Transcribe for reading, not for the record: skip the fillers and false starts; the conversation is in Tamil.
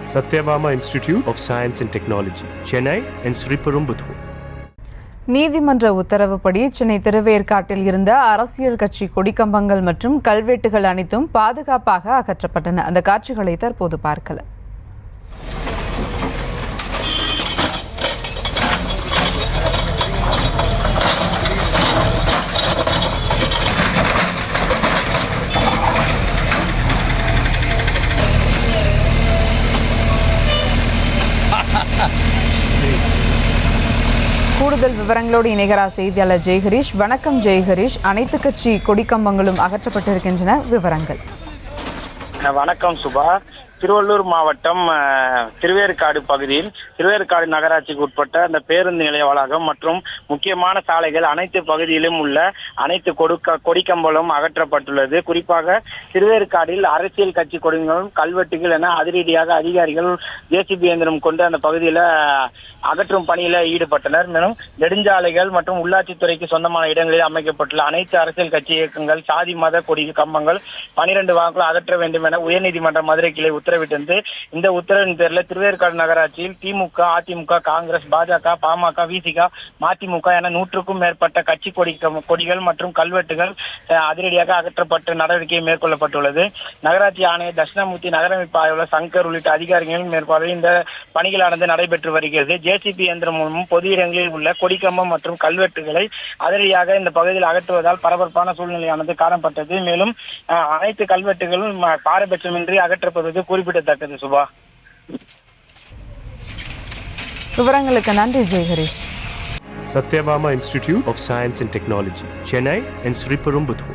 Satyabama Institute of Science and Technology, Chennai and Sriperumbudur. நீதிமன்ற உத்தரவுப்படி சென்னை திருவேற்காட்டில் இருந்த அரசியல் கட்சி கொடிக்கம்பங்கள் மற்றும் கல்வெட்டுகள் அனைத்தும் பாதுகாப்பாக அகற்றப்பட்டன. அந்த காட்சிகளை தற்போது பார்க்கலாம். கூடுதல் விவரங்களோடு இணைகிறார் செய்தியாளர் ஜெய்ஹரிஷ். வணக்கம் ஜெய்ஹரிஷ். அனைத்து கட்சி கொடிக்கம்பங்களும் அகற்றப்பட்டிருக்கின்றன, விவரங்கள். வணக்கம் சுபா. திருவள்ளூர் மாவட்டம் திருவேற்காடு பகுதியில் திருவேற்காடு நகராட்சிக்கு உட்பட்ட அந்த பேருந்து நிலைய வளாகம் மற்றும் முக்கியமான சாலைகள் அனைத்து பகுதியிலும் உள்ள அனைத்து கொடிக்கம்பங்களும் அகற்றப்பட்டுள்ளது. குறிப்பாக திருவேற்காடில் அரசியல் கட்சி கொடிகளும் கல்வெட்டுகள் என அதிரடியாக அதிகாரிகள் ஜேசிபி இயந்திரம் கொண்டு அந்த பகுதியில் அகற்றும் பணியில ஈடுபட்டனர். மேலும் நெடுஞ்சாலைகள் மற்றும் உள்ளாட்சித்துறைக்கு சொந்தமான இடங்களில் அமைக்கப்பட்டுள்ள அனைத்து அரசியல் கட்சி இயக்கங்கள் சாதி மத கொடி கம்பங்கள் 12 வாக்குகள் அகற்ற வேண்டும் என உயர்நீதிமன்ற மதுரை கிளை உத்தரவிட்டிருந்து இந்த உத்தரவின் பேரில் திருவேற்காடு நகராட்சியில் திமுக, அதிமுக, காங்கிரஸ், பாஜக, பாமக, விசிக, மதிமுக என 100க்கும் மேற்பட்ட கட்சி கொடிகள் மற்றும் கல்வெட்டுகள் அதிரடியாக அகற்றப்பட்டு நடவடிக்கை மேற்கொள்ளப்பட்டுள்ளது. நகராட்சி ஆணையர் தட்சிணாமூர்த்தி, நகரமைப்பு ஆய்வாளர் சங்கர் உள்ளிட்ட அதிகாரிகள் மேற்பார்வையில் இந்த பணிகளானது நடைபெற்று வருகிறது. ஜேசிபி இயந்திரம் மூலமும் பொது இடங்களில் உள்ள கொடிக்கம்பம் மற்றும் கல்வெட்டுகளை அதிரடியாக இந்த பகுதியில் அகற்றுவதால் பரபரப்பான சூழ்நிலையானது காணப்பட்டது. மேலும் அனைத்து கல்வெட்டுகளும் பாரபட்சமின்றி அகற்றப்படுவது குறிப்பிடத்தக்கது. சுபா, விவரங்களுக்கு நன்றி ஜெய்ஹரிஷ். Satyabama Institute of Science and Technology, Chennai and Sriperumbudur.